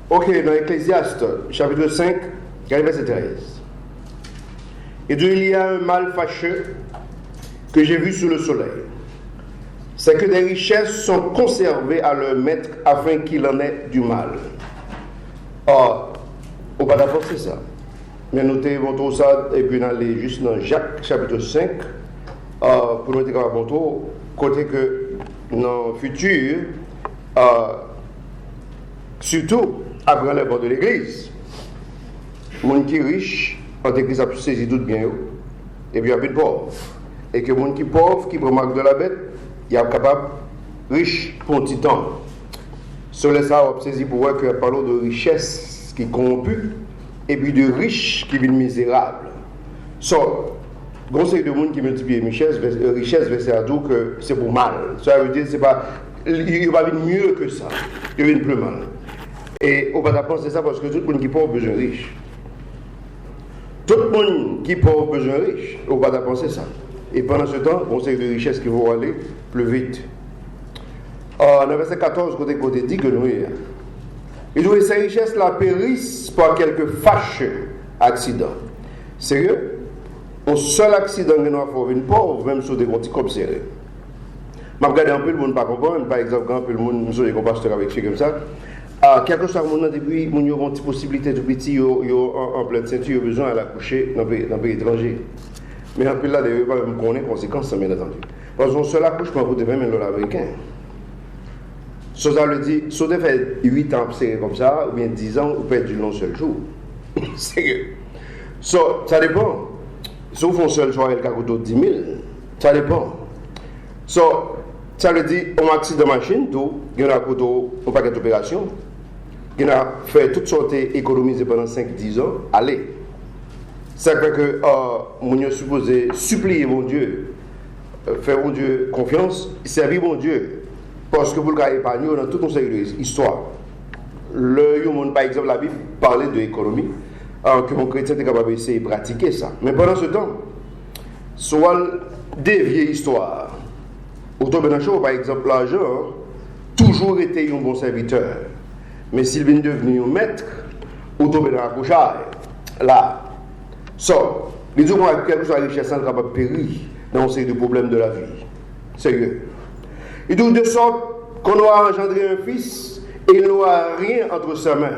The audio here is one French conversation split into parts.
Ok, dans Ecclésiaste, chapitre 5, verset 13. Et Dieu, il y a un mal fâcheux que j'ai vu sous le soleil. C'est que des richesses sont conservées à leur maître afin qu'il en ait du mal. Or, on va d'abord c'est ça. Mais notez votre ça et puis aller juste dans Jacques chapitre 5 pour nous dire côté que dans le futur, surtout après les bords de l'église, les gens qui sont riches, en église a saisi tout bien, et puis il y a plus de pauvres. Et que les gens qui sont pauvres, qui prennent marque de la bête, ils sont capables, riches pour un petit temps. Sur ça, on saisi pour voir que parlons de richesse qui est corrompue, et puis de riches qui viennent misérables. So, conseil de monde qui multiplie richesse, verset à tout que c'est pour mal. Ça veut dire c'est pas, il va venir mieux que ça, il va venir plus mal. Et on va penser ça parce que tout le monde qui est pauvre a besoin de riche. Tout le monde qui est pauvre a besoin de riche. On va penser ça. Et pendant ce temps, conseil de richesse qui vont aller plus vite. Dans le verset 14, côté dit que nous, il doit ces richesses la périssent par quelques fâcheux accidents. Sérieux? Au seul accident que nous avons une pauvre, même sur des petits copes serrés. Je regarde un peu le monde pas comprendre, par exemple, quand un peu le monde, nous sommes pasteur avec chez comme ça. Quelque chose à mon depuis, nous avons une petite possibilité de petit, en pleine ceinture, besoin à coucher dans le pays étranger. Mais un peu là, ils ne peuvent pas me connaître les conséquences, bien entendu. Parce qu'on seul accouchement coûte 20 000 $ américains. Ça veut dire, si vous fait 8 ans serré comme ça, ou bien 10 ans, vous perdez du long seul jour. Sérieux. Ça dépend. Si vous faites un seul choix, il coûte 10 000. Ça dépend. Ça veut dire, un accident de machine, tout, il y a un paquet d'opérations, il y a fait toutes sortes économiser pendant 5-10 ans, allez. Ça fait que nous sommes supposés supplier mon Dieu, faire mon Dieu confiance, servir mon Dieu. Parce que vous le épargner dans toute une série d'histoires. Par exemple, la Bible parlait de l'économie, que mon chrétien est capable d'essayer de pratiquer ça. Mais pendant ce temps, soit des vieilles histoires. Auto Benachot, par exemple, l'argent, toujours été un bon serviteur. Mais s'il vient devenir un maître, Auto Benachot, là. Les gens qui ont quelque chose à richesse, sont capables de périr dans ces deux problèmes de la vie. Sérieux. Et donc, de sorte qu'on a engendré un fils et il n'aura rien entre sa main.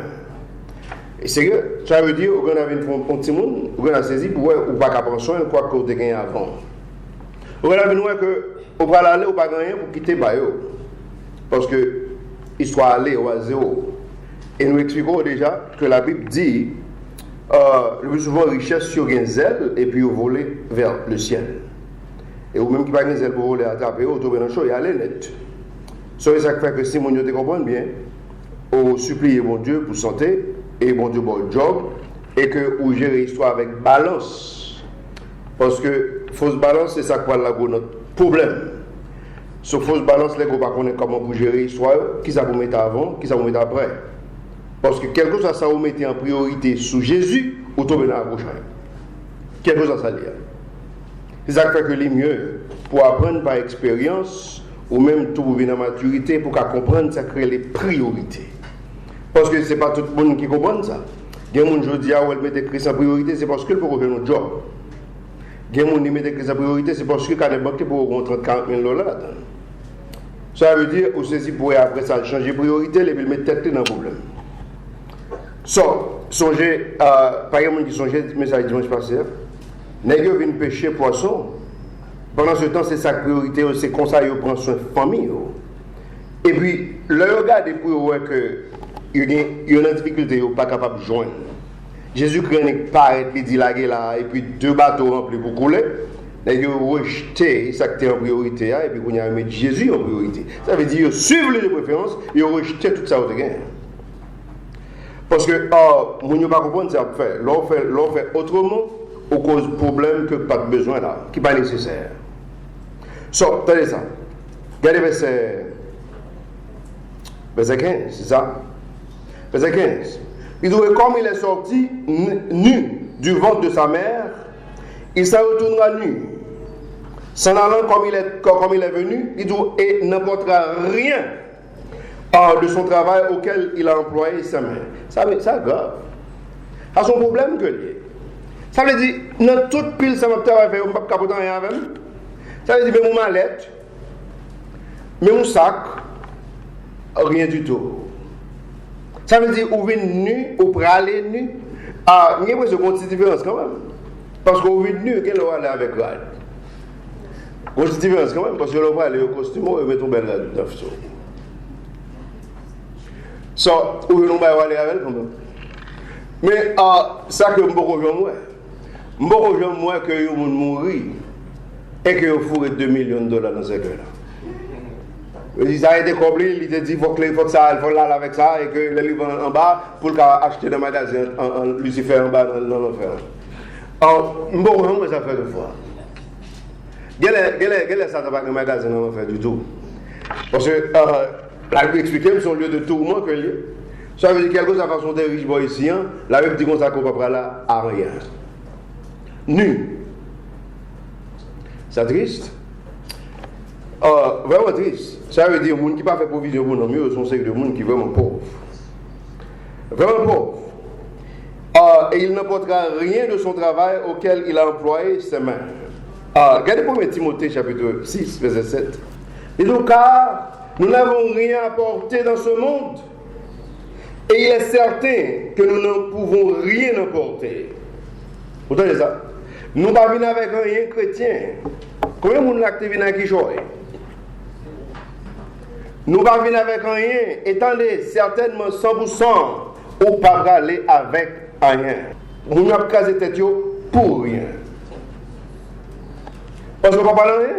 Et sérieux, ça veut dire qu'on a un petit monde, on a saisi pour ou pas qu'à prendre soin de quoi qu'on a gagné avant. On a vu que on va aller ou pas gagner pour quitter Bayo. Parce que histoire aller ou à zéro. Et nous expliquons déjà que la Bible dit le plus souvent richesse sur un zèle et puis voler vers le ciel. Et ou même qui pas un zèle pour voler à taper, au tomber dans le chaud et aller net. Ça fait que si mon Dieu te comprend bien, on supplie mon Dieu pour santé et mon Dieu pour le job et que vous gérez l'histoire avec balance. Parce que fausse balance, c'est ça qui va notre problème. Sur fausse balance, les gens ne connaissent pas comment vous gérer l'histoire, qui ça vous met avant, qui ça vous met après. Parce que quelque chose ça vous mettez en priorité sous Jésus, ou tomber dans la prochaine. Quelque chose à ça dire. C'est ça qui fait que les mieux pour apprendre par expérience ou même trouver dans la maturité pour comprendre ça crée les priorités. Parce que ce n'est pas tout le monde qui comprend ça. Il y a des gens qui disent que mettre Christ en priorité, c'est parce qu'il faut faire notre job. Il y a des gens qui mettent Christ en priorité, c'est parce qu'il y a des banques pour 30-40 000 $. Ça veut dire que ceci pourrait après ça changer de priorité et puis mettre tête dans le problème. Songez, par exemple, qui songeait le message dimanche passé, n'est-ce pas venu pêcher poisson. Pendant ce temps, c'est sa priorité, c'est comme ça qu'il prend soin de la famille. Et puis, le regard pour voir qu'il y a une difficulté, il n'est pas capable de joindre. Jésus-Christ n'est pas dit là, et puis 2 bateaux remplis pour couler. Il a rejeté ça qui était en priorité, et puis il a mis Jésus en priorité. Ça veut dire suivre les préférences, il a rejeté tout ça au dégât. Parce que, nous ne pouvons pas comprendre ça faire. L'on fait autrement, au cause de problèmes que pas de besoin là, qui n'est pas nécessaire. Tenez ça. Regardez verset 15, c'est ça? Verset 15. Il dit, comme il est sorti nu du ventre de sa mère, il s'en retournera nu. S'en allant comme il est venu, il dit, et n'apportera rien de son travail auquel il a employé sa main. Ça grave. C'est son problème que lié. Ça veut dire, dans toute pile, ça m'a travaillé, on ne peut pas capoter rien avec. Ça veut dire, même mon mallette, même mon sac, rien du tout. Ça veut dire, ou venez nu, ou praler nu. Ah, il y a une petite différence quand même. Parce qu'on vient nu, qu'elle va aller avec rad. Une petite différence quand même, parce que l'on va aller au costume, et mettre un bel neuf. Ça, ou on va aller avec elle quand même. Mais ça que je ne peux pas moi que les gens mourir et que vous fourrez $2 millions dans ce cas-là. Ils ont été comblés, ils ont dit qu'il faut que ça aille là avec ça et que les livres en bas pour acheter dans le magasin en Lucifer en bas dans l'enfer. Alors, je ne peux pas ça faire de fois. Quel est ça dans le magasin dans l'enfer du tout? Parce que la Bible explique que c'est un lieu de tourment que lieu. Ça veut dire quelque chose à façon de riche boy ici, la Bible dit qu'on s'accorde pas là à rien. Nu. C'est triste. Vraiment triste. Ça veut dire que les gens qui n'ont pas fait provision pour nous, sont ceux de gens qui sont vraiment pauvres. Vraiment pauvres. Et il n'apportera rien de son travail auquel il a employé ses mains. Regardez 1 Timothée chapitre 6, verset 7. Et donc, car nous n'avons rien apporté dans ce monde, et il est certain que nous ne pouvons rien apporter. Vous entendez ça? Nous ne venons pas avec rien chrétien. Combien de monde là qui vient avec qui jouer? Nous ne venons pas avec rien. Étendez, certainement 100%, ou pas aller avec rien. Nous n'avons pas casé tête pour rien. Parce qu'on ne peut pas parler rien.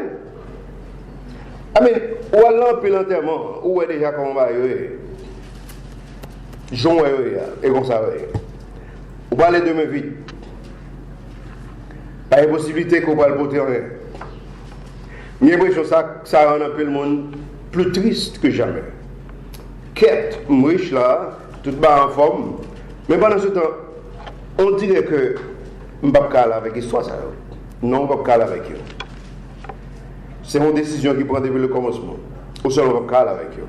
Mais où est l'enterrement? Où est déjà comment on va y aller? Jean et comme ça. On va aller demain vite. Pas de possibilité qu'on va le porter rien. J'ai l'impression que ça rend un peu le monde plus triste que jamais. Quête, riche là, tout bas en forme. Mais pendant ce temps, on dirait que je ne peux pas aller avec l'histoire. Non, on ne peut pas aller avec eux. C'est une décision qui prend depuis le commencement. Ou seul on ne peut pas aller avec eux.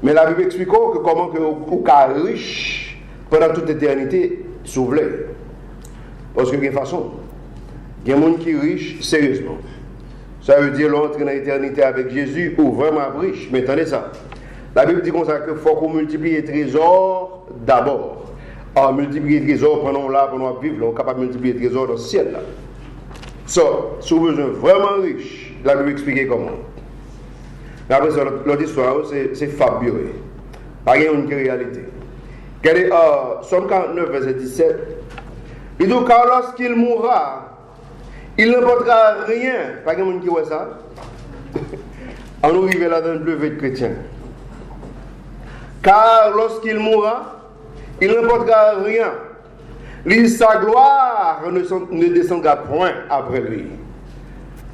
Mais la Bible explique que comment que vous êtes riche pendant toute l'éternité, s'ouvre. Parce que il y a une façon. Il y a des gens qui sont riches sérieusement. Ça veut dire l'entrer dans l'éternité avec Jésus ou vraiment riche. Mais attendez ça. La Bible dit comme ça qu'il faut qu'on multiplie les trésors d'abord. Multiplier les trésors pendant là, pendant vivre, on est capable de multiplier les trésors dans le ciel là. Si vous avez besoin vraiment riche, la Bible explique comment. Après ça, l'autre histoire, c'est fabuleux. Pas une réalité. Regardez, Somme 49, verset 17. Il dit, car lorsqu'il mourra, il n'apportera rien. Pas quelqu'un qui voit ça. On nous arrive là dans le bleu chrétien. Car lorsqu'il mourra, il n'apportera rien. Sa gloire ne descendra point après lui.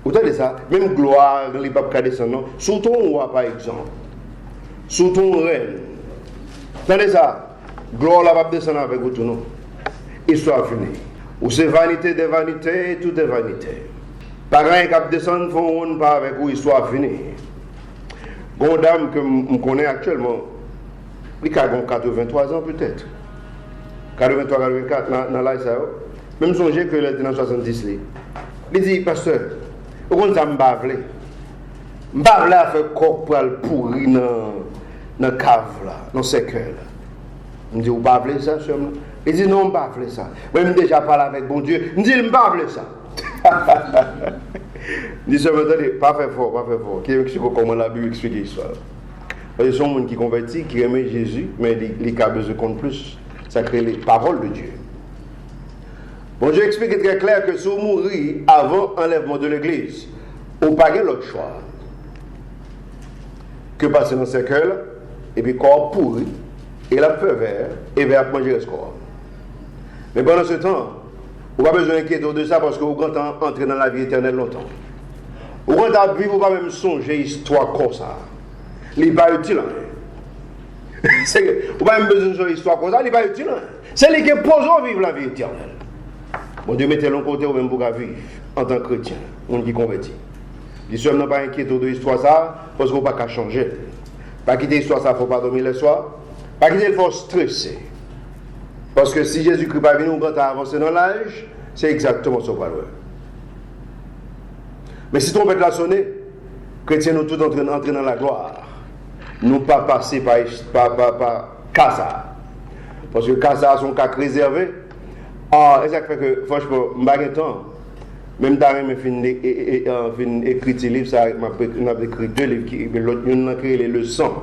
Vous entendez ça? Même gloire, il ne peut pas descendre. Sous ton roi, par exemple. Sous ton reine. Vous entendez ça? Gloire ne va pas descendre avec vous tout non. Histoire finie. Ou c'est vanité des vanités, tout est vanité. Pas rien qui va descendre, il ne pas avec vous, histoire finie. Une dame que je connais actuellement, il a 83 ans peut-être. 83, 84 dans l'âge. Même songez que était dans 70. Il dit, pasteur, vous ça me bavle. Je bavle à faire coq pour le pourri dans la cave, dans ce cœur. Je dis, vous bavle ça, sûrement? Il dit, non, je bavle ça. Même déjà parlé avec bon Dieu, je dis, je bavle ça. Je dis, seulement, attendez, pas fait fort, pas fait fort. Qui explique comment la Bible explique l'histoire? Parce que ce sont des gens qui convertis, qui aiment Jésus, mais les cas besoin compte plus. Ça crée les paroles de Dieu. Bon, Dieu explique très clair que si vous mourrez avant l'enlèvement de l'église, vous n'avez pas l'autre choix que passer dans ce cœur et puis corps pourri, et la feu vert, et vers manger ce corps. Mais pendant ce temps, vous n'avez pas besoin d'inquiéter de ça parce que vous comptez entrer dans la vie éternelle longtemps. Vous comptez vivre, vous n'avez pas même songer histoire comme ça. Il n'est pas utile. Vous n'avez pas besoin de histoire comme ça, il n'est pas utile. C'est lui qui pose vivre la vie éternelle. Bon Dieu, mettez l'un côté ou même pour vivre en tant que chrétien, on qui convertit. Les hommes n'ont pas inquiété de l'histoire ça, parce qu'on ne peut pas changer. Pas quitter l'histoire, ça ne faut pas dormir le soir. Pas quitter le faut stresser. Parce que si Jésus-Christ va venir quand tu as avancé dans l'âge, c'est exactement ce qu'on va faire. Mais si ton bête l'a sonné, chrétiens nous tous entrer dans la gloire. Nous pas passer par Casa. Parce que Casa a son cas réservé. Ah, et ça fait que, franchement, je n'ai pas de temps. Même dans mes écrit des livres, ça m'a écrit 2 livres, qui l'autre a créé les leçons,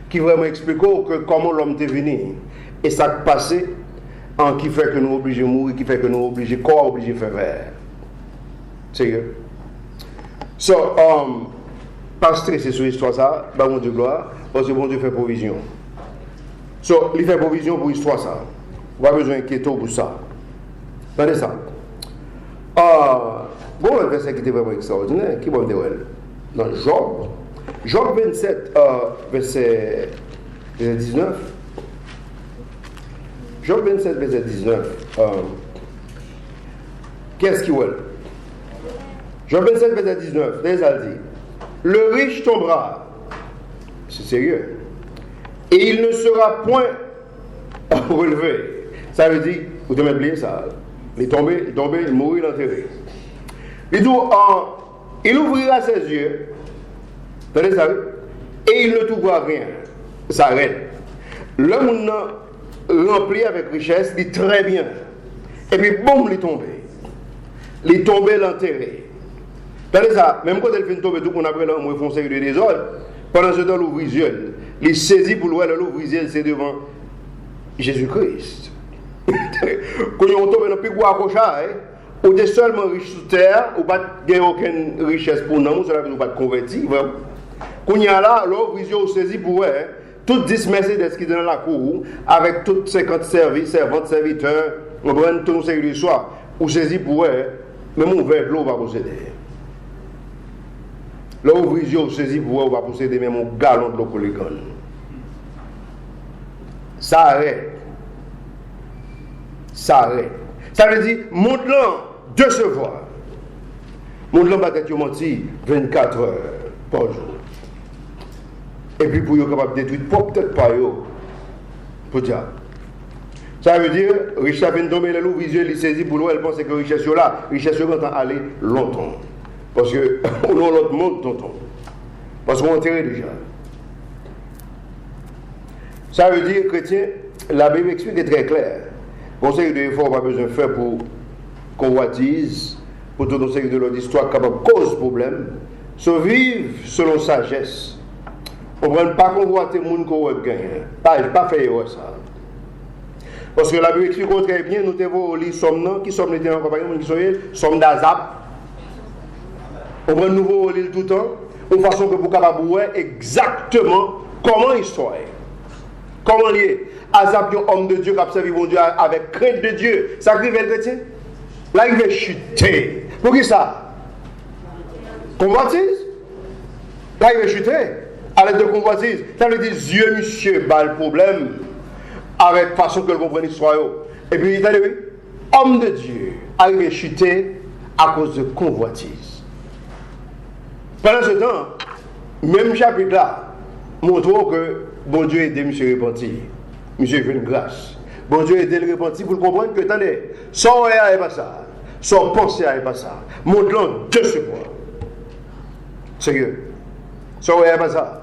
qui vraiment expliquent que comment l'homme est venu. Et ça qui passé, qui fait que nous sommes obligés de mourir, qui fait que nous sommes obligés de faire faire. Sérieux? So, pas stresser sur l'histoire, ça, bah, mon Dieu gloire, parce que bon Dieu fait provision. So, il fait provision pour l'histoire, ça. On n'a pas besoin d'inquiéter pour ça. Regardez ça. Bon, un verset qui était vraiment extraordinaire, qui va me dire, dans Job, Job 27, verset 19. Job 27, verset 19. Qu'est-ce qu'il veut? Job 27, verset 19. Déjà dit, le riche tombera. C'est sérieux. Et il ne sera point relevé. Ça veut dire, vous devez oublier ça. Il est tombé, il mourit, l'enterré. Il dit, il ouvrira ses yeux, attendez ça, et il ne trouvera rien. Ça arrête. L'homme rempli avec richesse, dit très bien. Et puis, boum, il est tombé. Il est tombé, l'enterré. Attendez ça, même quand elle fait tomber tout qu'on appelle l'homme, ils font série de désordre. Pendant ce temps, l'ouvre les yeux. Il saisit pour l'ouvrir, l'ouvre les yeux, c'est devant Jésus-Christ. Quand on tombe dans le plus gros accrochage, ou tu es seulement riche sur terre, ou pas aucune richesse pour nous, cela veut dire pas de convertir. Quand il y a là, l'ouvre les yeux, saisit pour eux, toutes 10 Mercedes qui sont dans la cour, avec toutes 50 servantes, serviteurs, on prend tout le série du soir, ou saisit pour eux, même on verre l'eau va posséder. L'ouvre les yeux, saisit pour eux, on va posséder même un gallon de l'eau pour les gagner. Ça arrête. Ça arrête. Ça veut dire, monte-l'en de se voir. Monte-l'en va être menti 24 heures par jour. Et puis pour être capable de détruire, peut-être pas yo. Pour dire. Ça veut dire, richesse vient tomber, le visuel, il saisit pour l'eau, elle pense que richesse là, richesse va aller longtemps. Parce que, on a l'autre monde longtemps. Parce qu'on enterré déjà. Ça veut dire, chrétien, la Bible explique très clair. Conseil de l'effort, pas besoin de faire pour convoitise, pour tout conseil de l'autre histoire capable de cause problème, se vivre selon sagesse. On ne prend pas convoiter les gens qu'on gagne. Pas faire ça. Parce que la Bible explique très bien, nous devons lire somme, qui sommes les gens qui sont somme d'Azap. On prend nouveau lire tout le temps, de façon que vous capable de voir exactement comment l'histoire est. Comment lié? Azap, un homme de Dieu qui a servi mon Dieu avec crainte de Dieu. Ça arrive le chrétien? Là, il va chuter. Pour qui ça? Convoitise? Là, il va chuter. À l'aide de convoitise. Ça veut dire, Dieu, monsieur, bat le problème avec la façon que le comprenne l'histoire. Et puis, il a dit, homme de Dieu, arrive à chuter à cause de convoitise. Pendant ce temps, même chapitre là, montre que bon Dieu aide monsieur repenti. Monsieur fait une grâce. Bon Dieu aide le repenti pour comprendre que, attendez, son réel n'est pas ça. Son pensée n'est pas ça. Montre-le de ce point. Sérieux. Son réel n'est pas ça.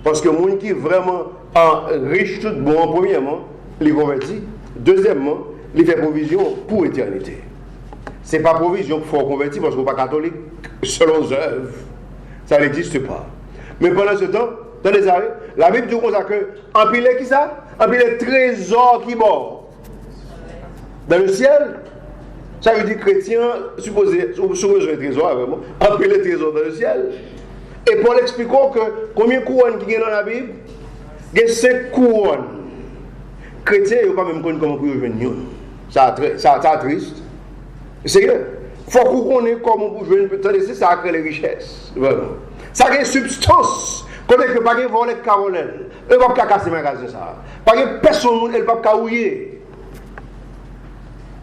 Parce que les gens qui sont vraiment riche tout bon, premièrement, les convertis. Deuxièmement, il fait provision pour l'éternité. Ce n'est pas provision pour faire convertir parce qu'on n'est pas catholique selon les œuvres. Ça n'existe pas. Mais pendant ce temps, dans les arrêts, la Bible dit comme ça que en pile qui ça? En pile trésor qui mort dans le ciel. Ça veut dire chrétien supposé besoin de trésor vraiment. En pile trésor dans le ciel. Et Paul explique que combien de couronnes qui sont dans la Bible? Il y a 5 couronnes. Chrétiens, ils ne pas même comment pour revenir. Ça triste. Sérieux. Il faut qu'on connaisse comment pour jouer une petite. Ça crée les richesses. Vraiment. Ça crée substance. Comme il n'y a pas de voler de Caroline. Il ne va pas casser les magasins. Pas de personne qui ne va pas ouiller.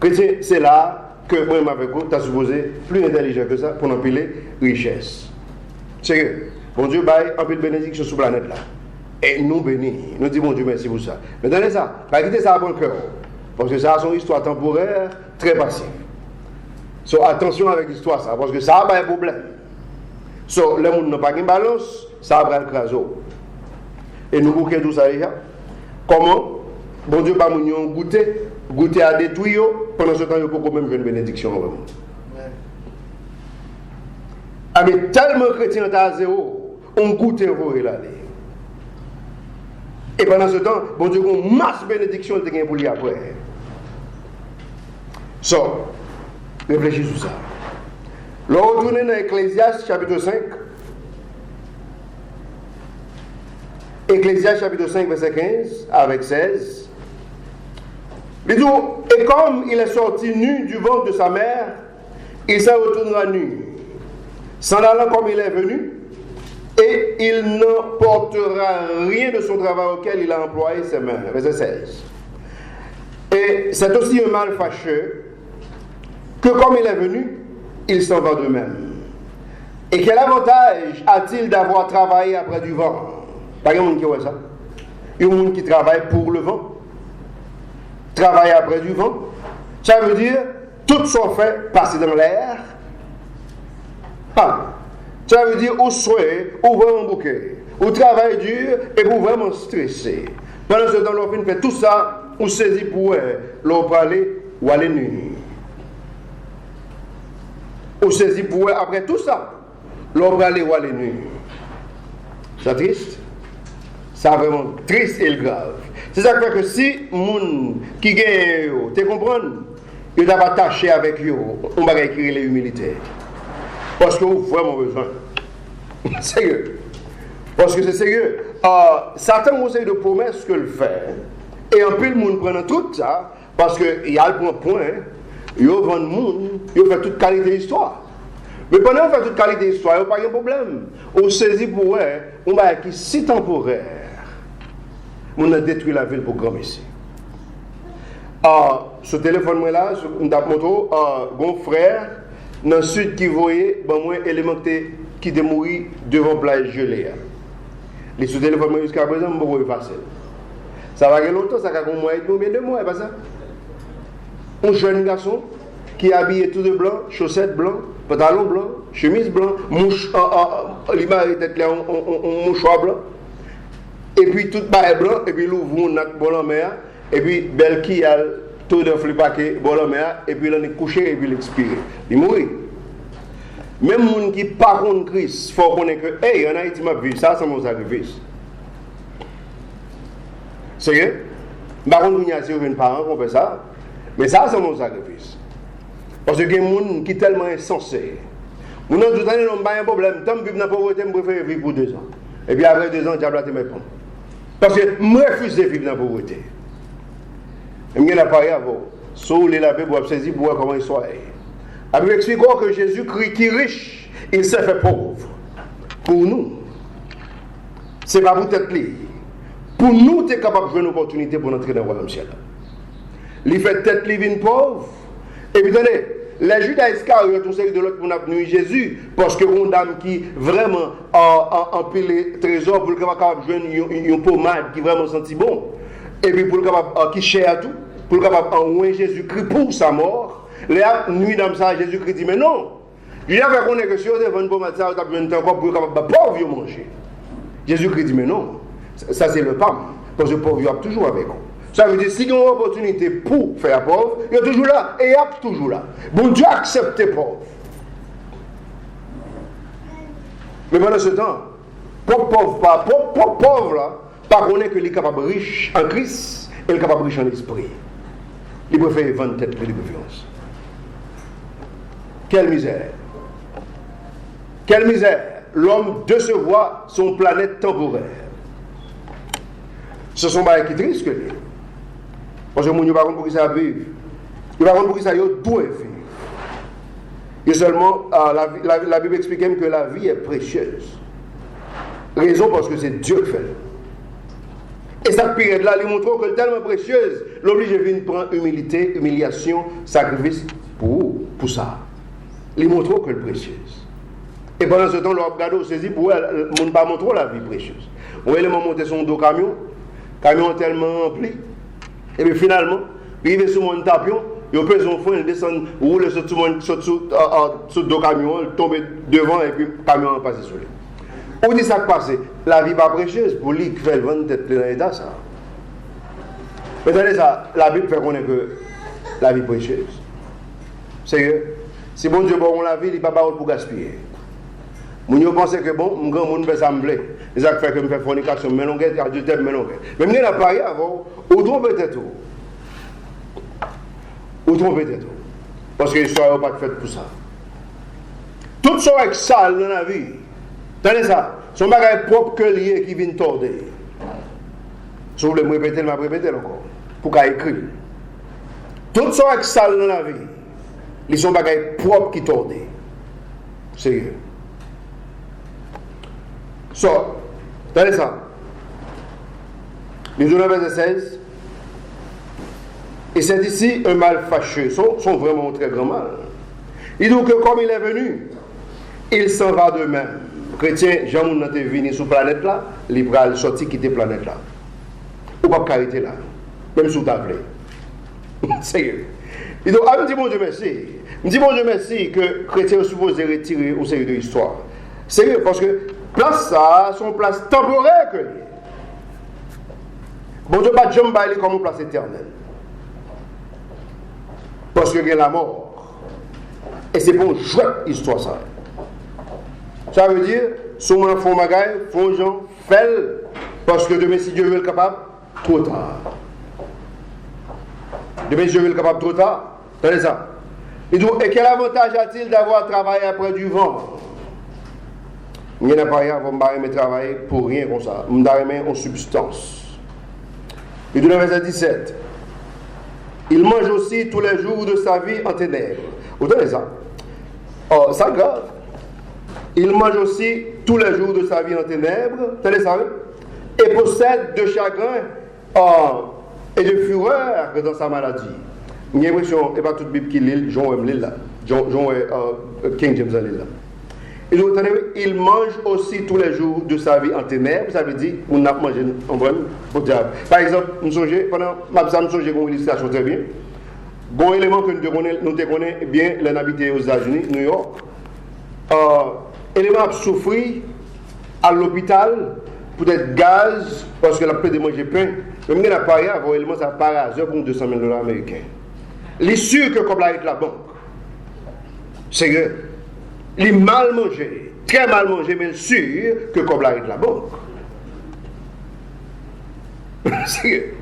Chrétien, c'est là que moi, avec vous, tu as supposé plus intelligent que ça pour empiler richesse. Sérieux. Bon Dieu, baille un peu de bénédiction sur la planète là. Et nous bénis. Nous disons, bon Dieu, merci pour ça. Mais donnez ça. Pas quitter ça à bon cœur. Parce que ça a son histoire temporaire très passive. So, attention avec l'histoire, ça. Parce que ça a un problème. So, le monde n'a pas de balance, ça va écraser. Et nous bouquons tout ça déjà. Comment? Bon Dieu, pas nous goûter à détruire, pendant ce temps, il faut quand même une bénédiction. Ah, mais tellement chrétien à zéro, on goûte pour y aller. Et pendant ce temps, bon Dieu, une masse bénédiction de gain pour lui après. So, réfléchis sur ça. Le retourner dans Ecclésiaste chapitre 5. Ecclésiaste chapitre 5, verset 15 avec 16. Il dit, et comme il est sorti nu du ventre de sa mère, il s'en retournera nu, s'en allant comme il est venu, et il n'emportera rien de son travail auquel il a employé ses mains. Verset 16. Et c'est aussi un mal fâcheux que comme il est venu, il s'en va de même. Et quel avantage a-t-il d'avoir travaillé après du vent? Pas un monde qui voit ça. Il y a un monde qui travaille pour le vent. Travailler après du vent. Ça veut dire, tout son fait passer dans l'air. Ah. Ça veut dire, ou souhait, ou vraiment bouquet, ou travail dur, et pour vraiment stresser. Pendant ce temps, l'on fait tout ça, ou saisit pour l'on parler, ou aller nuit. Ou saisit pour après tout ça, l'on parler, ou aller nuit. C'est triste. C'est vraiment triste et grave. C'est ça qui fait que si moun qui gagne, tu comprends, il va attaché avec eux, on va écrire l'humilité. Parce que vous avez vraiment besoin. Sérieux. Parce que c'est sérieux. Satan conseille de promesses que le fait. Et en plus, le monde prend tout ça, parce qu'il y a le point, il vend le monde, il fait toute qualité d'histoire. Mais pendant qu'on fait toute qualité d'histoire, il n'y a pas de problème. On saisit pour eux, on va qui si temporaire. On a détruit la ville pour grand ici. Ce téléphone-là, on a moto, mon frère, dans le sud qui voyait, ben moi, élémenté qui est mort devant la plage gelée. Les sous-téléphones jusqu'à présent, je ne peux pas facile. Ça va aller longtemps, ça va être combien de mois, pas ça? Un jeune garçon qui est habillé tout de blanc, chaussettes blancs, pantalon blanc, chemise blanc, mouchoir blanc, et puis tout bas blanc, et puis l'ouvre un bon en mer, et puis belle qui a tout de flippaquet bon en mer, et puis il est couché, et puis il expire. Il mourit. Même les gens qui ne sont pas contre Christ, il faut connaître que, hey, en Haïti, m'a vu, ça c'est mon sacrifice. C'est vrai? Je ne sais pas si vous avez un parent qui fait ça, mais ça c'est mon sacrifice. Parce que il y a des gens qui sont tellement insensés. Nous n'avons pas un problème. Tant que je suis dans la pauvreté, je préfère vivre pour 2 ans. Et puis après 2 ans, je vais me prendre. Parce que je refuse de vivre dans la pauvreté. Je vais parler avant. Sous les labés pour saisir pour voir comment ils sont. Je vais expliquer que Jésus-Christ qui est riche, il s'est fait pauvre. Pour nous. Ce n'est pas pour tête libre. Pour nous, tu es capable de jouer une opportunité pour entrer dans le royaume ciel. Il fait tête libre une pauvre. Et puis, attendez, les Judas Iscariotes, on sait de l'autre qu'on a venu Jésus, parce que une dame qui vraiment a empilé les trésors pour le capable de jouer une pommade qui vraiment senti bon, et puis pour le capable qui cher à tout, pour le capable d'envoyer Jésus-Christ pour sa mort, la nuit dans ça, Jésus-Christ dit, mais non, je vais reconnaître que si on devant une pommade, ça, on a besoin de temps pour le capable de pauvre manger. Jésus-Christ dit, mais non, ça c'est le pain, parce que le pauvre est toujours avec nous. Ça veut dire, si il y a une opportunité pour faire pauvre, il est toujours là, et il est toujours là. Bon Dieu accepte les pauvres. Mais pendant ce temps, pauvre là, pas connaître qu'il est capable de riche en Christ, et il est capable de riche en esprit. Il préfère vendre tête de confiance. Quelle misère. Quelle misère. L'homme de se voir son planète temporaire. Ce sont pas qui tristes que lui. Parce que les gens ne savent pas pour qui ça vivre. Ils ne savent pas pour qui ça doit vivre. Et seulement, la Bible explique même que la vie est précieuse. Raison parce que c'est Dieu qui fait. Et cette période-là, il montre qu'elle est tellement précieuse, l'oblige de prendre humilité, humiliation, sacrifice pour ça. Il montre qu'elle est précieuse. Et pendant ce temps, l'on regarde, on se dit, pour elle, on ne pas montrer la vie précieuse. On va monter son dos camion tellement rempli, et puis finalement, il est sur mon tapion, il pèse son frein, il descend, roule sur le dos camion, il tombe devant, et puis le camion passe sur lui. On dit ça qui passe, la vie pas précieuse, pour lui qui fait le vent tête plein d'état, ça. Mais attendez ça, la Bible fait connaître que la vie précieuse. C'est que, si bon Dieu bon la vie, il n'y a pas parole pour gaspiller. Vous pensez que bon, mon grand monde fait ça me plaît. C'est ça qui fait que je fais fornication, mais non, Dieu t'aime, mais non. Mais je n'ai pas parlé avant, ou trompez peut-être. Ou trompez peut-être. Parce que l'histoire n'est pas faite pour ça. Tout ça est sale dans la vie. Tenez ça, son bagage propre que lié qui vient tordre. Si vous voulez me répéter, je vais répéter encore. Pour qu'à écrire. Tout ça est sale dans la vie. Ils sont bagage propre qui tordent. Sérieux. So, tenez ça. Les journaux verset 16. Et c'est ici un mal fâcheux. Sont vraiment très grand mal. Il dit que comme il est venu, il s'en va de même. Chrétien, Jean-Moun est venu sur la planète là, il va sortir quitter la planète là. Ou pas arrêter là. Même sous ta plaie. Sérieux. Il dit, me dit bon Dieu merci. Me dit bon Dieu merci que chrétien est supposé retirer au sérieux de l'histoire. Sérieux, parce que place ça, son place temporaire que lui. Bon Dieu pas jamais bailler comme une place éternelle. Parce qu'il y a la mort. Et c'est pour jouer l'histoire ça. Ça veut dire, si on fait un magaï, font gens, fait parce que demain si Dieu veut le capable, trop tard. Demain si Dieu veut le capable, trop tard. Tenez ça. Et quel avantage a-t-il d'avoir travaillé après du vent? Il n'y a pas rien, on va travailler pour rien comme ça. On va en substance. Et dans le verset 17, il mange aussi tous les jours de sa vie en ténèbres. Vous tenez ça? Oh, ça grave. Il mange aussi tous les jours de sa vie en ténèbres. Tenez ça? Et possède de chagrin et de fureur que dans sa maladie. J'ai l'impression, et pas toute Bible qui lit, Jean aime là. King James lit là. Il mange aussi tous les jours de sa vie en ténèbres. Ça veut dire qu'on a mangé en vrai au diable. Par exemple, pendant ma vie, nous songeons une illustration très bien. Bon élément que nous connaissons bien, les habité aux États-Unis, New York. Élément a souffert à l'hôpital, peut-être gaz, parce que la peut de manger pain. Mais il n'a pas rien, élément ça part à pour $200,000 américains. Il est sûr que comme là avec la banque, c'est que il est mal mangé, très mal mangé, mais sûr que comme là avec la banque. Sérieux.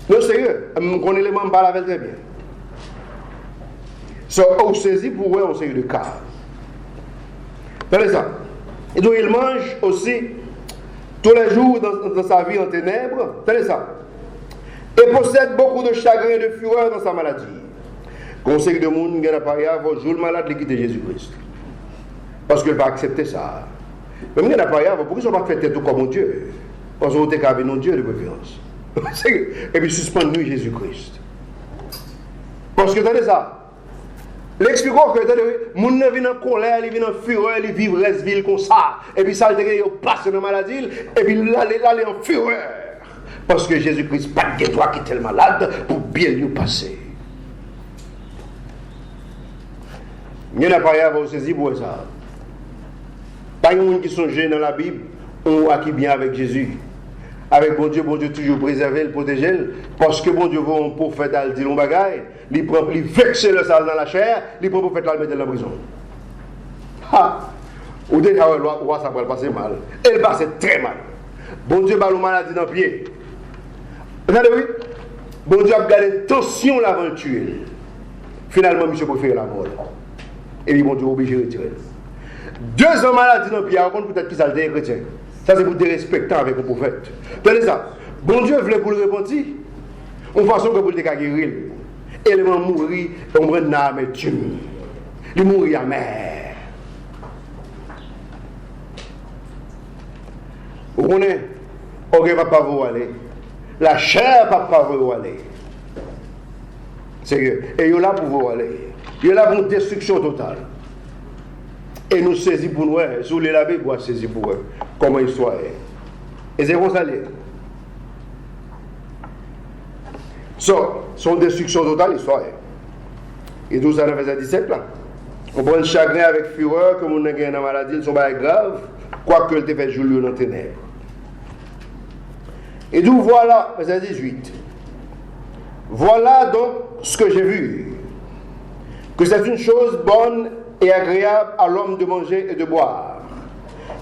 Non, sérieux. Mon élément me parle avec très bien. On saisit pour eux, on sait le cas. Tenez ça. Et donc il mange aussi tous les jours dans sa vie en ténèbres. Tenez ça. Et possède beaucoup de chagrin et de fureur dans sa maladie. Conseil de monde qui n'a pas eu avant jour malade de quitter Jésus-Christ. Parce qu'il va accepter ça. Mais il n'a pas eu avant, pourquoi ils ne sont pas fait tout comme Dieu? Parce qu'on est avec nos Dieu de préférence. Et puis suspendre nous Jésus-Christ. Parce que tenez ça. L'expliquons que les gens viennent en colère, ils viennent en fureur, ils vivent reste ville comme ça. Et puis ça, ils passent dans la maladie, et puis là, ils sont en fureur. Parce que Jésus-Christ, pas de toi qui est tellement malade pour bien lui passer. Il n'y a pas à vous saisir pour ça. Pas de gens qui sont jeunes dans la Bible, ont acquis bien avec Jésus. Avec bon Dieu toujours préserver, le protéger. Parce que bon Dieu veut un prophète à le dire, il vexe le sale dans la chair, il prend le prophète à le mettre dans la prison. Ou déjà, ça va passer mal. Elle passe très mal. Bon Dieu va le maladie dans le pied. Vous savez, oui? Bon Dieu a gardé tension avant de tuer. Finalement, monsieur préfère la mort. Et puis bon Dieu est obligé de retirer. 2 ans maladie dans le pied, raconte peut-être qu'il s'est chrétien. Ça, c'est pour te respecter avec le prophète. Tenez ça. Bon Dieu voulait pour le repentir. En façon que pour te guérir. Et il va mourir, on va une amertume. Il mourit amer. Vous connaissez? On ne va pas vous aller. La chair ne va pas vous aller. Sérieux. Et il est là pour vous aller. Il est là pour une destruction totale. Et nous saisissons pour nous, sous les labés, nous saisir pour eux. Comment ils soient. Et c'est comme ça. Son destruction totale, l'histoire. Et tout ça dans le verset 17 là. On prend le chagrin avec fureur, comme on a gagné une maladie, ils sont pas graves, quoique elle te fait jouer dans les ténèbres. Et d'où voilà, verset 18. Voilà donc ce que j'ai vu. Que c'est une chose bonne et agréable à l'homme de manger et de boire,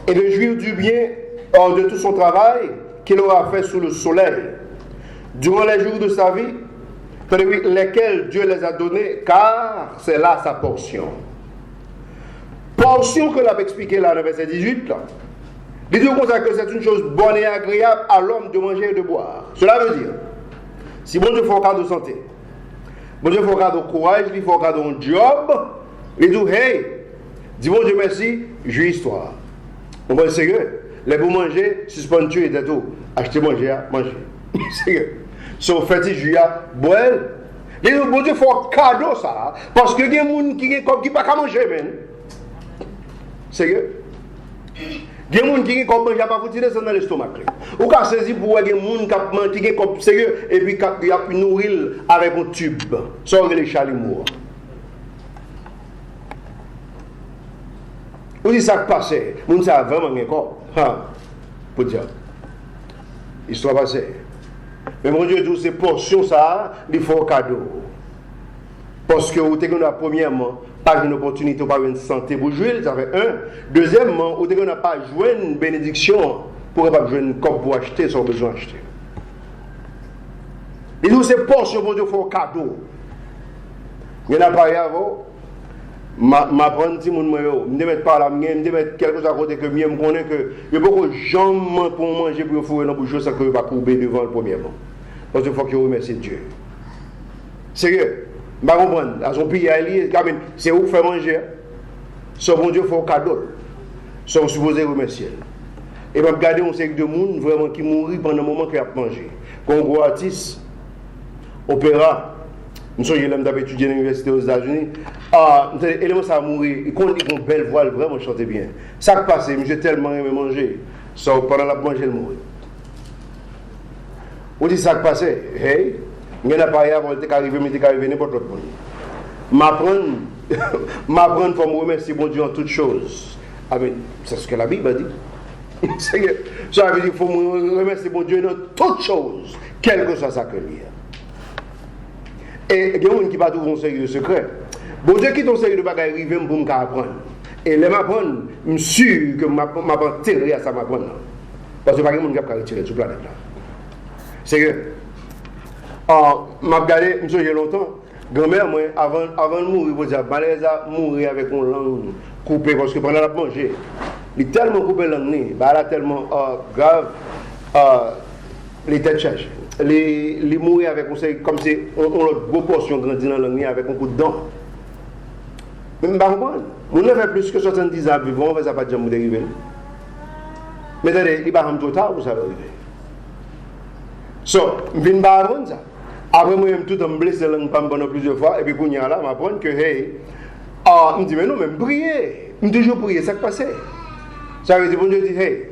et de jouir du bien hors de tout son travail qu'il aura fait sous le soleil, durant les jours de sa vie, lesquels Dieu les a donnés, car c'est là sa portion. Portion que l'avait expliqué là dans le verset 18, là. Il dit comme ça que c'est une chose bonne et agréable à l'homme de manger et de boire. Cela veut dire, si bon Dieu fait un cadeau de santé, bon Dieu fait un cadeau de courage, il fait un cadeau de job, il dit, hey, dis bon Dieu merci, j'ai histoire. On va être sérieux. Les pour manger, suspendre tuer et tout. Acheter manger, manger. Sérieux. Sauf fait juillet, boire. Il dit, bon Dieu fait un cadeau ça, parce que il y a des gens qui ne peuvent pas manger, même. Sérieux. Il y a des gens qui ne peuvent pas manger dans l'estomac. Ou quand saisi pour des gens qui ne peuvent sérieux et puis qui nourrir avec un tube. Ça, on les chalimours. Vous dites ça qui passe, vous savez vraiment encore. Pour dire. Histoire passée. Mais mon Dieu, toutes ces portions, ça, il faut un cadeau. Parce que vous avez premièrement, pas une opportunité, pas une santé pour jouer, ça fait un. Deuxièmement, vous n'avez pas joué une bénédiction pour pas jouer une corde pour acheter sans besoin d'acheter. Et toutes ces portions, mon Dieu, il faut un cadeau. Il y en a pas avant. M'apprendre si mon moyo me mettre par là me mettre quelque chose à côté que mieux me connaît que il y a beaucoup de gens pour manger pour fourrer dans bouche ça que va couper devant le premièrement parce qu'il faut que remercie Dieu sérieux pas comprendre à son pays c'est où faire manger ce bon Dieu faut cadeau sont supposés remercier et va regarder on série de monde vraiment qui mourit pendant le moment qu'il a mangé comme gros artiste opéra. Nous sommes étudié à l'université aux États-Unis. Élément ça a mouru. Il a une belle voix, vraiment chanter bien. Ça qui passe, monsieur tellement aimé manger. Pendant la manger, il mourit. On dit ça qui passe, hey, il n'y en a pas avant, il est arrivé, mais il est arrivé n'importe quoi. M'apprendre, faut me remercier bon Dieu en toutes choses. C'est ce que la Bible a dit. Ça veut dire qu'il faut me remercier bon Dieu dans toutes choses, quel que soit sa carrière. Et il y a des gens qui ne pas trouver un sérieux secret. Bon Dieu qui est un sérieux de bagaille arrivé pour me apprendre. Et les m'apprendre, je suis sûr que je m'apprends tirer à ça m'apprendre. Parce que pas de gens qui ne peuvent tirer sur la planète là. Sérieux. M'a regardé, je me longtemps, grand-mère moi avant de mourir, vous dire malaise à mourir avec une langue coupée parce que pendant la manger, il est tellement coupé la langue, elle a tellement grave les têtes chargées. Les mourir avec comme si on a une grosse portion grandie dans la langue avec un coup de dent. Mais je ne sais pas comprendre. On a fait plus que 70 ans vivant, on ne va pas jamais dériver. Mais attendez, il va pas trop tard pour ça arriver. So, je ne vais pas apprendre ça. Après, moi, je tout en blessé la langue pendant plusieurs fois, et puis pour y aller, je m'apprends que, hey, je me dis, mais non, mais je prier. Je toujours prier, ça qui passe. Ça veut dire, bon Dieu dit, hey,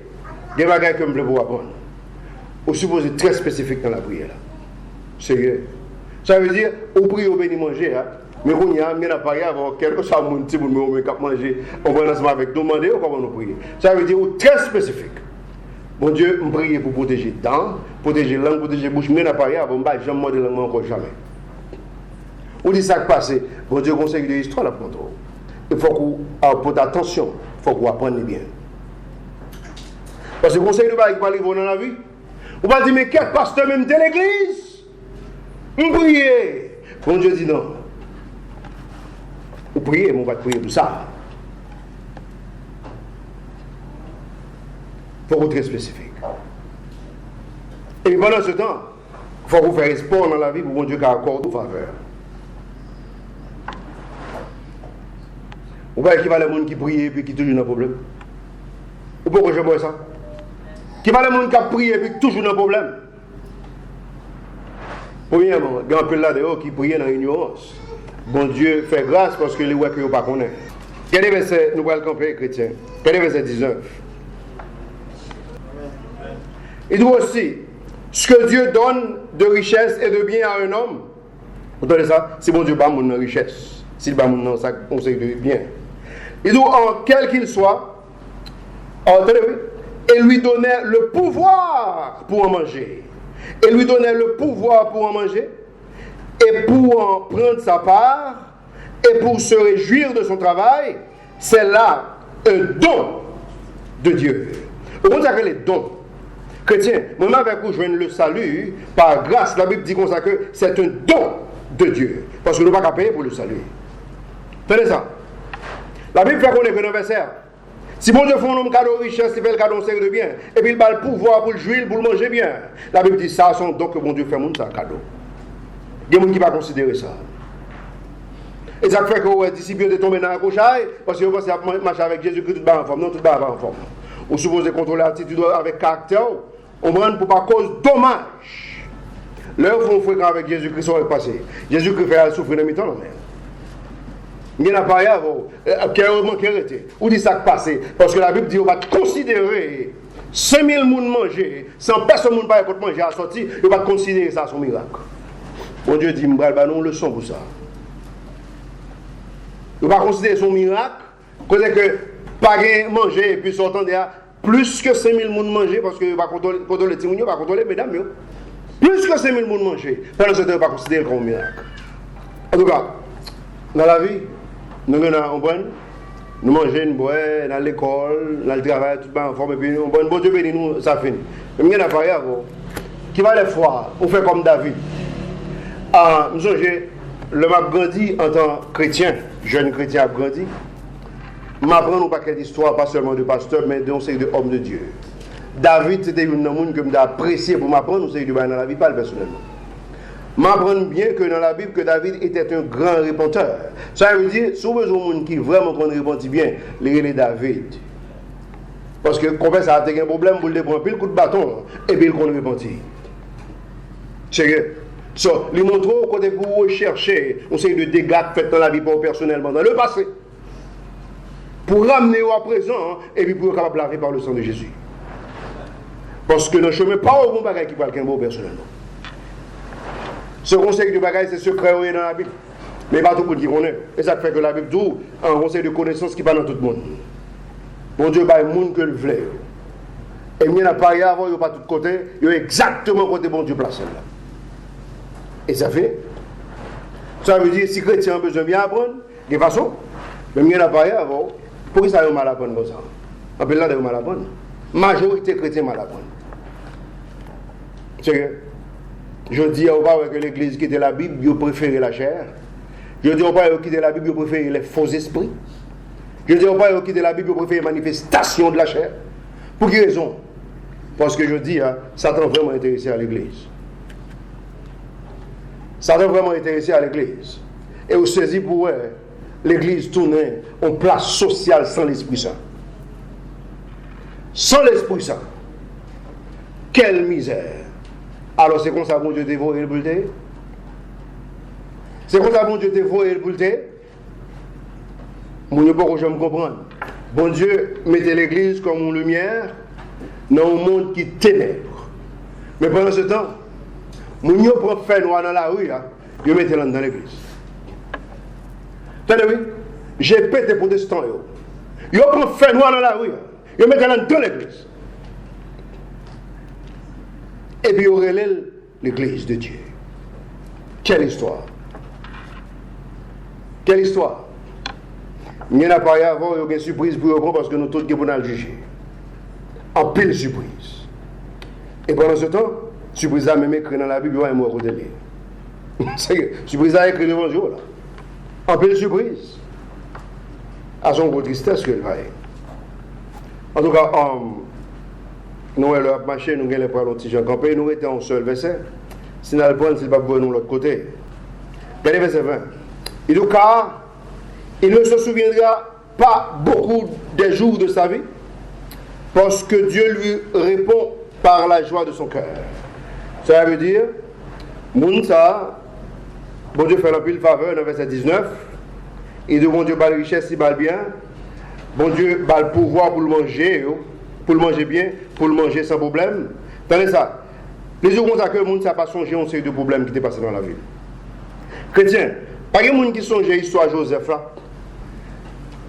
il y a des bagages que je veux apprendre. Au supposé très spécifique dans la prière. Sérieux. Ça veut dire, au prier, au béni manger, mais quand il y a un appareil, quelque chose à mon petit pour manger, on va ensemble avec nous demander comment nous prier. Ça veut dire très spécifique. Bon Dieu, me prier pour protéger dents, protéger langue, protéger bouche, mais l'appareil, on ne va jamais demander langue encore jamais. On dit ça qui passe, bon Dieu conseille de l'histoire là pour toi. Il faut qu'on porte attention, il faut qu'on apprenne bien. Parce que le conseil de base qui va arriver dans la vie, on va dire, mais quel pasteur même de l'église? On prie. Bon Dieu dit non. Vous priez, mais on va prier pour ça. Il faut être très spécifique. Et pendant ce temps, il faut vous faire espoir dans la vie pour bon Dieu qui accorde aux faveurs. Vous voyez qui va les gens qui prient et qui toujours dans le problème? Ou pourquoi je vois ça? Qui va les gens qui prient et qui toujours dans le problème? Premièrement, il y a un peu là-dedans qui prient dans l'ignorance. Bon Dieu fait grâce parce que les voix que vous ne connaissez pas. Quel est le verset, nous allons camper chrétien? Quel est le verset 19? Il dit aussi, ce que Dieu donne de richesse et de bien à un homme, vous entendez ça? Si bon Dieu n'a pas de richesse, s'il n'a pas de conseil de bien. Il dit, en quel qu'il soit, et lui donnait le pouvoir pour en manger. Et lui donnait le pouvoir pour en manger, et pour en prendre sa part, et pour se réjouir de son travail. C'est là un don de Dieu. On dirait les dons. Chrétien, moi avec vous, je viens le salut par grâce. La Bible dit comme ça que c'est un don de Dieu. Parce que nous ne pouvons pas payer pour le salut. Tenez ça. La Bible fait qu'on est un verset. Si bon Dieu fait un homme cadeau de richesse, il fait le cadeau de bien, et puis il a le pouvoir pour le jouir, pour le manger bien. La Bible dit ça, c'est un don que bon Dieu fait un cadeau. Il y a des gens qui ne vont pas considérer ça. Et ça fait que les disciples sont tombés dans la cochaille parce qu'ils pensent à marcher avec Jésus-Christ tout bas en forme. Non, tout bas en forme. On suppose contrôler l'attitude avec caractère. On prend pour pas cause dommage. L'heure où on fréquente avec Jésus-Christ, ça va passer. Jésus-Christ fait souffrir dans le temps, non, mais. Il n'y a pas avant, qui a arrêté. Ou dit ça qui passé. Parce que la Bible dit qu'on va considérer 5000 personnes manger, 100 personnes ne pas manger à sortir, on va considérer ça son miracle. Mon Dieu dit, nous avons une leçon pour ça. On va considérer son miracle, cause que pas manger et puis sortant derrière, plus que 5000 personnes manger, parce que va contrôler les petits, va contrôler les mesdames. Plus que 5000 personnes manger, pendant ce temps, on va considérer comme un miracle. En tout cas, dans la vie, nous mangeons, nous bois, dans l'école, dans le travail, tout en forme, et puis nous bon Dieu béni nous, ça finit. Mais il y a une affaire, qui va les fois, on fait comme David. Nous avons le m'a grandi en tant que chrétien, jeune chrétien a grandi, m'apprendre un paquet d'histoires, pas seulement de pasteurs, mais d'un série d'hommes de Dieu. David, c'était un homme que j'ai apprécié pour m'apprendre, un série de dans la vie, pas personnellement. M'apprendre bien que dans la Bible, que David était un grand repenteur. Ça veut dire, si vous avez un monde qui vraiment repentit bien, les David. Parce que quand ça a été un problème, vous le prendre un coup de bâton, et puis il qu'on repentit. C'est so, les montre côté pour rechercher on sait de dégâts faits dans la vie personnellement dans le passé pour ramener au présent et puis pour être capable de laver par le sang de Jésus. Parce que dans le chemin pas au bon bagage qui parle qu'un beau personnellement. Ce conseil de bagage c'est secret dans la Bible. Mais pas tout le monde qui connaît. Et ça fait que la Bible dit un conseil de connaissance qui parle dans tout le monde. Bon Dieu bah le monde que le voulait. Et il n'y a pas avant, il n'y a pas de tout côté, il y a exactement côté bon Dieu placé là. Et ça fait. Ça veut dire, si les chrétiens ont besoin de bien apprendre, de toute façon, même il n'y a pas avant, pourquoi ça a mal apprendre comme ça? On peut là de mal apprendre. Majorité chrétienne mal apprendre. C'est que, je dis au pas que l'église qui était la Bible, ils préfèrent la chair. Je dis au pas qui était la Bible, ils préfèrent les faux esprits. Je dis au pas qui était la Bible, ils préfèrent les manifestations de la chair. Pour quelle raison? Parce que je dis, Satan est vraiment intéressé à l'église. Satan est vraiment intéressé à l'église. Et vous saisissez pour eux, l'église tournait en place sociale sans l'Esprit Saint. Sans l'Esprit Saint. Quelle misère. Alors c'est comme ça que bon Dieu dévore le bulletin. C'est comme ça que bon Dieu dévore le bulletin. Mon Dieu, pourquoi je me comprends. Bon Dieu mettait l'église comme une lumière dans un monde qui ténèbre. Mais pendant ce temps, mon Dieu prend fait noir dans la rue, je mettais dans l'église. Tenez, oui, j'ai pété protestants. Je prends fait noir dans la rue, je mettais dans l'église. Et puis, il relève l'église de Dieu. Quelle histoire! Quelle histoire! Il n'y en a pas avant, il y a une surprise pour eux parce que nous tous qui pouvons le juger. En pile surprise. Et pendant ce temps, surprise a même écrit dans la Bible, il y a un mot à côté de lui. Surprise a écrit devant Dieu là. En pile surprise. À son gros tristesse qu'elle va. En tout cas, nous avons marché, nous avons pris l'autre Jean campé, nous étions en seul verset. Si nous allons prendre, c'est pas pour nous l'autre côté. Regardez verset 20. Il dit car il ne se souviendra pas beaucoup des jours de sa vie, parce que Dieu lui répond par la joie de son cœur. Ça veut dire, Mounsa, bon Dieu fait la pile faveur dans verset 19, et de bon Dieu par la richesse, il va bien, bon Dieu a le pouvoir pour le manger, bien, pour le manger sans problème. Tenez ça. Les jours comme ça que le monde n'a pas songé on sait de problèmes qui étaient passés dans la ville. Chrétien, pas de monde qui songeait l'histoire de Joseph là.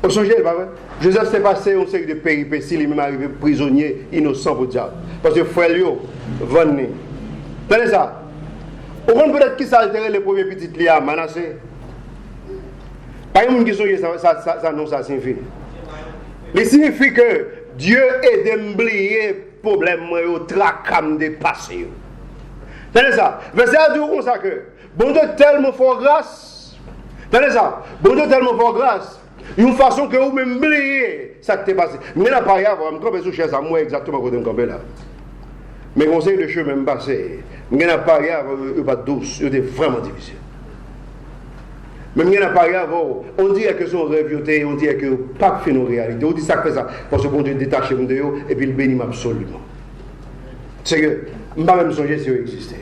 On songeait, pas vrai? Joseph s'est passé on sait de péripéties, il est même arrivé prisonnier, innocent pour diable. Parce que frère lui, venez. Tenez ça. Au fond, peut-être qui s'altérait les premiers petits liens à Manassé. Pas de monde qui songeait ça non, ça signifie. Il signifie que Dieu est d'oublier problème au tracam de passé. Tenez ça. Verset à dire comme ça que bon Dieu tellement fort grâce. Tenez ça. Bon Dieu tellement fort grâce. Une façon que vous même oubliez ça qui t'est passé. Mais n'a pas rien, je me camper sur chaise à moi exactement quand je me camper là. Mais conseil de chemin même passé. Mais n'a pas rien, pas douce, c'était vraiment difficile. Même n'a pas rien, on dit que son rêve, on dit que pas fait nos réalités. On dit ça fait ça parce que bon Dieu détache de eux et puis il bénit absolument. C'est que je ne vais même songer si ça existait.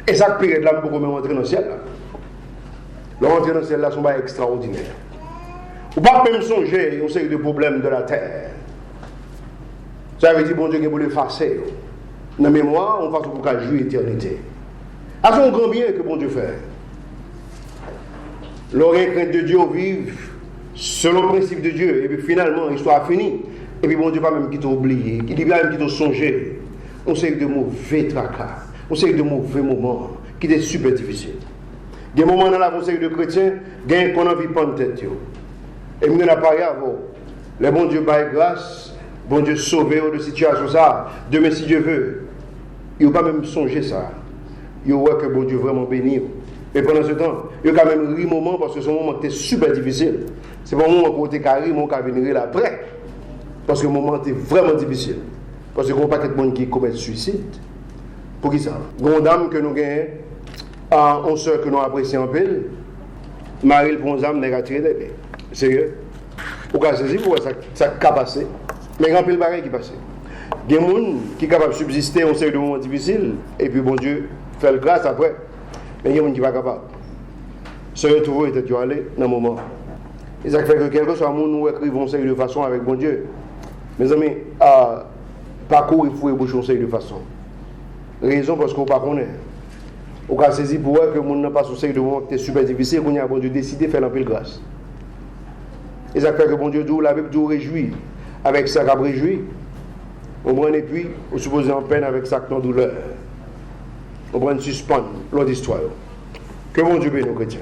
Et ça pire de là pour même entrer dans le ciel là. Le rentrer dans le ciel là sont pas extraordinaires. Ou pas même songer on sait des problèmes de la terre. Ça veut dire bon Dieu qui pour l'effacer. Dans la mémoire, on passe pour qu'à jouer l'éternité. À son grand bien que bon Dieu fait. L'oreille crainte de Dieu vive selon le principe de Dieu. Et puis finalement, l'histoire finie. Et puis bon Dieu pas même qui t'a oublié. Il dit pas même qui t'a songé. On sait de mauvais tracas. On sait de mauvais moments qui étaient super difficiles. Des moments dans la conseil de chrétiens, gagne qu'on a envie de prendre tête. Et nous n'avons pas rien avant. Le bon Dieu baille grâce. Bon Dieu sauver de situation ça. Demain si Dieu veut. Il n'a pas même songé ça. Il voit que bon Dieu vraiment béni. Et pendant ce temps, il y a quand même ri moment parce que ce moment était super difficile. C'est pas un moment où tu es carré, mon cas venir après. Parce que le moment était vraiment difficile. Parce que il n'y a pas de monde qui commet suicide. Pour qui ça? Une dame que nous gagnons, une soeur que nous apprécions en pile, Marie pour une dame négative d'elle. Sérieux? Au cas saisi pour ça qui a passé. Mais il y a un pile pareil qui passe. Il y a des gens qui sont capables de subsister en série de moments difficiles, et puis bon Dieu fait le grâce après. Mais il y a des gens qui ne sont pas capables. Se retrouver était allé dans le moment. Et ça fait que quelque soit nous écrivons une série de façons avec bon Dieu. Mes amis, parcours, il faut ébaucher une série de façons. Raison parce qu'on ne connaît pas. On a saisi pour eux que le monde n'a pas une série de moments qui étaient super difficiles, qu'on a bon Dieu décidé de faire un peu de grâce. Et ça fait que bon Dieu dit, la Bible dit, réjouit. Avec ça, qu'on réjouit. On prend et puis, on suppose en peine avec ça, en douleur. On prend une suspendre l'autre histoire. Que bon Dieu bénisse nos chrétiens.